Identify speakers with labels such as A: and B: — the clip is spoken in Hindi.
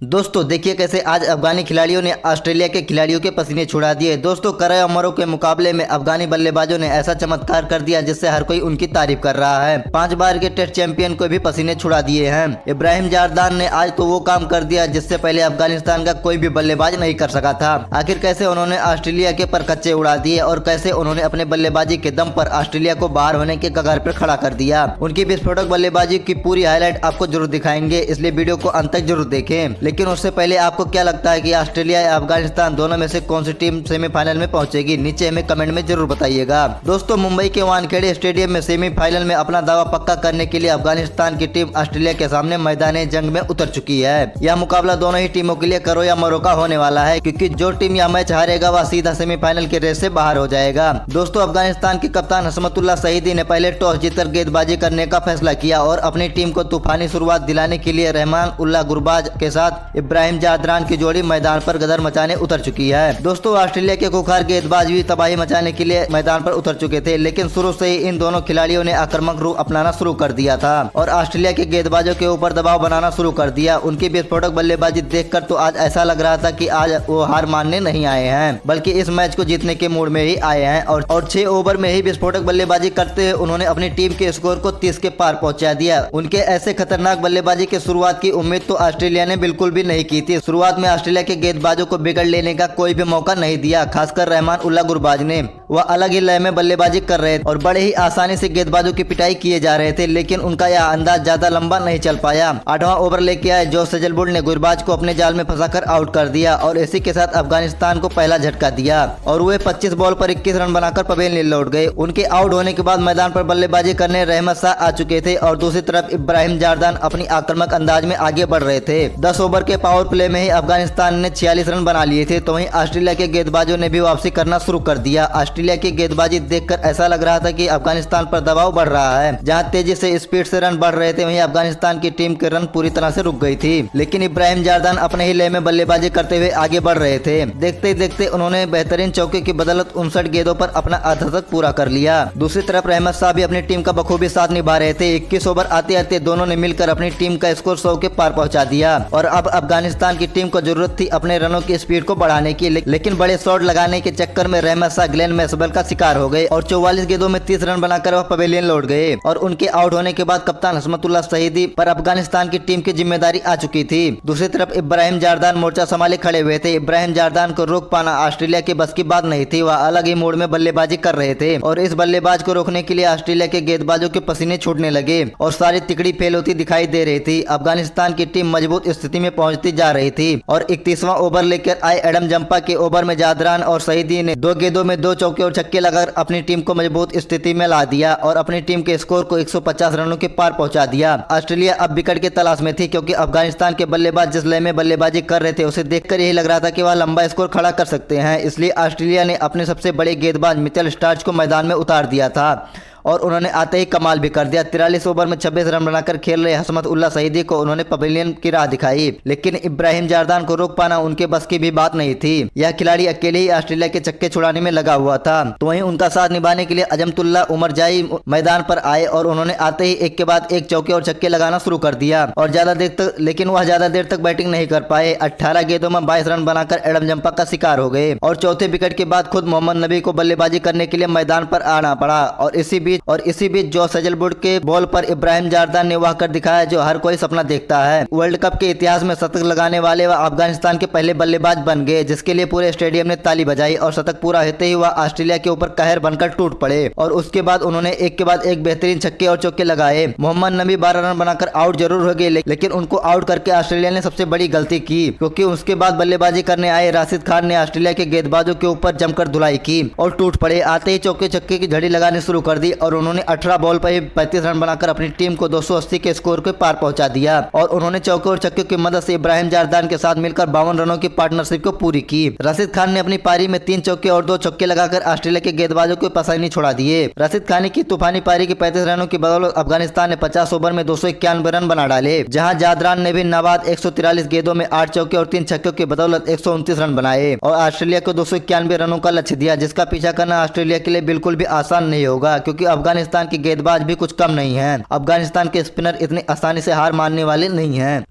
A: दोस्तों देखिए कैसे आज अफगानी खिलाड़ियों ने ऑस्ट्रेलिया के खिलाड़ियों के पसीने छुड़ा दिए। दोस्तों करे अमरों के मुकाबले में अफगानी बल्लेबाजों ने ऐसा चमत्कार कर दिया जिससे हर कोई उनकी तारीफ कर रहा है। 5 बार के टेस्ट चैंपियन को भी पसीने छुड़ा दिए हैं। इब्राहिम जारदान ने आज तो वो काम कर दिया जिससे पहले अफगानिस्तान का कोई भी बल्लेबाज नहीं कर सका था। आखिर कैसे उन्होंने ऑस्ट्रेलिया के परखच्चे उड़ा दिए और कैसे उन्होंने अपने बल्लेबाजी के दम पर ऑस्ट्रेलिया को बाहर होने के कगार पर खड़ा कर दिया। उनकी विस्फोटक बल्लेबाजी की पूरी हाईलाइट आपको जरूर दिखाएंगे, इसलिए वीडियो को अंत तक जरूर देखें। लेकिन उससे पहले आपको क्या लगता है कि ऑस्ट्रेलिया या अफगानिस्तान दोनों में से कौन सी टीम सेमीफाइनल में पहुंचेगी, नीचे हमें कमेंट में जरूर बताइएगा। दोस्तों मुंबई के वानखेड़े स्टेडियम में सेमीफाइनल में अपना दावा पक्का करने के लिए अफगानिस्तान की टीम ऑस्ट्रेलिया के सामने मैदान जंग में उतर चुकी है। यह मुकाबला दोनों ही टीमों के लिए करो या मरो का होने वाला है, क्योंकि जो टीम यह मैच हारेगा वह सीधा सेमीफाइनल के रेस से बाहर हो जाएगा। दोस्तों अफगानिस्तान के कप्तान हसमतुल्लाह सईदी ने पहले टॉस जीतकर गेंदबाजी करने का फैसला किया और अपनी टीम को तूफानी शुरुआत दिलाने के लिए रहमान उल्लाह गुरबाज के साथ इब्राहिम जारदान की जोड़ी मैदान पर गदर मचाने उतर चुकी है। दोस्तों ऑस्ट्रेलिया के खुखार गेंदबाज भी तबाही मचाने के लिए मैदान पर उतर चुके थे, लेकिन शुरू से ही इन दोनों खिलाड़ियों ने आक्रामक रूप अपनाना शुरू कर दिया था और ऑस्ट्रेलिया के गेंदबाजों के ऊपर दबाव बनाना शुरू कर दिया। उनकी विस्फोटक बल्लेबाजी देखकर तो आज ऐसा लग रहा था कि आज वो हार मानने नहीं आए हैं, बल्कि इस मैच को जीतने के मूड में ही आए हैं और 6 ओवर में ही विस्फोटक बल्लेबाजी करते हुए उन्होंने अपनी टीम के स्कोर को 30 के पार पहुंचा दिया। उनके ऐसे खतरनाक बल्लेबाजी की शुरुआत की उम्मीद तो ऑस्ट्रेलिया ने बिल्कुल भी नहीं की थी। शुरुआत में ऑस्ट्रेलिया के गेंदबाजों को बिगड़ लेने का कोई भी मौका नहीं दिया, खासकर रहमान उल्लाह गुरबाज ने। वह अलग ही लय में बल्लेबाजी कर रहे थे और बड़े ही आसानी से गेंदबाजों की पिटाई किए जा रहे थे, लेकिन उनका यह अंदाज ज्यादा लंबा नहीं चल पाया। 8वां ओवर लेके आए जोश सेजलवुड ने गुरबाज को अपने जाल में फंसाकर आउट कर दिया और इसी के साथ अफगानिस्तान को पहला झटका दिया और वे 25 बॉल पर 21 रन बनाकर पवेलियन लौट गए। उनके आउट होने के बाद मैदान पर बल्लेबाजी करने रहमत शाह आ चुके थे और दूसरी तरफ इब्राहिम जारदान अपनी आक्रामक अंदाज में आगे बढ़ रहे थे। 10 ओवर के पावर प्ले में ही अफगानिस्तान ने 46 रन बना लिए थे, तो वहीं ऑस्ट्रेलिया के गेंदबाजों ने भी वापसी करना शुरू कर दिया। ऑस्ट्रेलिया की गेंदबाजी देखकर ऐसा लग रहा था कि अफगानिस्तान पर दबाव बढ़ रहा है। जहां तेजी से स्पीड से रन बढ़ रहे थे वहीं अफगानिस्तान की टीम के रन पूरी तरह से रुक गई थी, लेकिन इब्राहिम जारदान अपने ही लय में बल्लेबाजी करते हुए आगे बढ़ रहे थे। देखते देखते उन्होंने बेहतरीन चौके की बदौलत 59 गेंदों पर अपना अर्धशतक पूरा कर लिया। दूसरी तरफ रहमत शाह भी अपनी टीम का बखूबी साथ निभा रहे थे। 21 ओवर आते आते दोनों ने मिलकर अपनी टीम का स्कोर 100 के पार पहुंचा दिया और अब अफगानिस्तान की टीम को जरूरत थी अपने रनों की स्पीड को बढ़ाने की, लेकिन बड़े शॉट लगाने के चक्कर में रहमत शाह ग्लेन मैक्सवेल का शिकार हो गए और 44 गेंदों में 30 रन बनाकर वह पवेलियन लौट गए और उनके आउट होने के बाद कप्तान हसमतुल्लाह सईदी पर अफगानिस्तान की टीम की जिम्मेदारी आ चुकी थी। दूसरी तरफ इब्राहिम जारदान मोर्चा संभाले खड़े हुए थे। इब्राहिम जारदान को रोक पाना ऑस्ट्रेलिया के बस की बात नहीं थी। वह अलग ही मूड में बल्लेबाजी कर रहे थे और इस बल्लेबाज को रोकने के लिए ऑस्ट्रेलिया के गेंदबाजों के पसीने छूटने लगे और सारी तिकड़ी फेल होती दिखाई दे रही थी। अफगानिस्तान की टीम मजबूत स्थिति में पहुंचती जा रही थी और 31वां ओवर लेकर आए एडम जंपा के ओवर में जारदान और सईदी ने 2 गेंदों में 2 चौके और छक्के लगाकर अपनी टीम को मजबूत स्थिति में ला दिया और अपनी टीम के स्कोर को 150 रनों के पार पहुंचा दिया। ऑस्ट्रेलिया अब विकेट की तलाश में थी, क्योंकि अफगानिस्तान के बल्लेबाज जिस लय में बल्लेबाजी कर रहे थे उसे देखकर यही लग रहा था कि वह लंबा स्कोर खड़ा कर सकते हैं। इसलिए ऑस्ट्रेलिया ने अपने सबसे बड़े गेंदबाज मिचेल स्टार्क को मैदान में उतार दिया था और उन्होंने आते ही कमाल भी कर दिया। 43 ओवर में 26 रन बनाकर खेल रहे हसमत उल्लाह सईदी को उन्होंने पवेलियन की राह दिखाई, लेकिन इब्राहिम जारदान को रोक पाना उनके बस की भी बात नहीं थी। यह खिलाड़ी अकेले ही ऑस्ट्रेलिया के चक्के छुड़ाने में लगा हुआ था, तो वहीं उनका साथ निभाने के लिए अजमतुल्लाह उमरजाई मैदान पर आए और उन्होंने आते ही एक के बाद एक चौके और छक्के लगाना शुरू कर दिया और वह ज्यादा देर तक बैटिंग नहीं कर पाए। 18 गेंदों में 22 रन बनाकर एडम जंपा का शिकार हो गए और चौथे विकेट के बाद खुद मोहम्मद नबी को बल्लेबाजी करने के लिए मैदान पर आना पड़ा और इसी बीच जोश सेजलवुड के बॉल पर इब्राहिम जारदान ने वह कर दिखाया जो हर कोई सपना देखता है। वर्ल्ड कप के इतिहास में शतक लगाने वाले वह अफगानिस्तान के पहले बल्लेबाज बन गए, जिसके लिए पूरे स्टेडियम ने ताली बजाई और शतक पूरा होते ही वह ऑस्ट्रेलिया के ऊपर कहर बनकर टूट पड़े और उसके बाद उन्होंने एक के बाद एक बेहतरीन छक्के और चौके लगाए। मोहम्मद नबी 12 रन बनाकर आउट जरूर हो गए, लेकिन उनको आउट करके ऑस्ट्रेलिया ने सबसे बड़ी गलती की, क्योंकि उसके बाद बल्लेबाजी करने आए राशिद खान ने ऑस्ट्रेलिया के गेंदबाजों के ऊपर जमकर धुलाई की और टूट पड़े। आते ही चौके छक्के की झड़ी लगानी शुरू कर दी और उन्होंने 18 बॉल पर ही 35 रन बनाकर अपनी टीम को 280 के स्कोर के पार पहुंचा दिया और उन्होंने चौके और छक्के की मदद से इब्राहिम जारदान के साथ मिलकर 52 रनों की पार्टनरशिप को पूरी की। राशिद खान ने अपनी पारी में 3 चौके और 2 छक्के लगाकर ऑस्ट्रेलिया के गेंदबाजों को पसीने छुड़ा दिए। राशिद खान की तूफानी पारी की 35 रनों की बदौलत अफगानिस्तान ने 50 ओवर में 291 रन बना डाले, जहां जारदान ने भी नाबाद 143 गेंदों में 8 चौके और 3 छक्कों की बदौलत 129 रन बनाए और ऑस्ट्रेलिया को 291 रनों का लक्ष्य दिया, जिसका पीछा करना ऑस्ट्रेलिया के लिए बिल्कुल भी आसान नहीं होगा, क्योंकि अफगानिस्तान के गेंदबाज भी कुछ कम नहीं है। अफगानिस्तान के स्पिनर इतनी आसानी से हार मानने वाले नहीं हैं।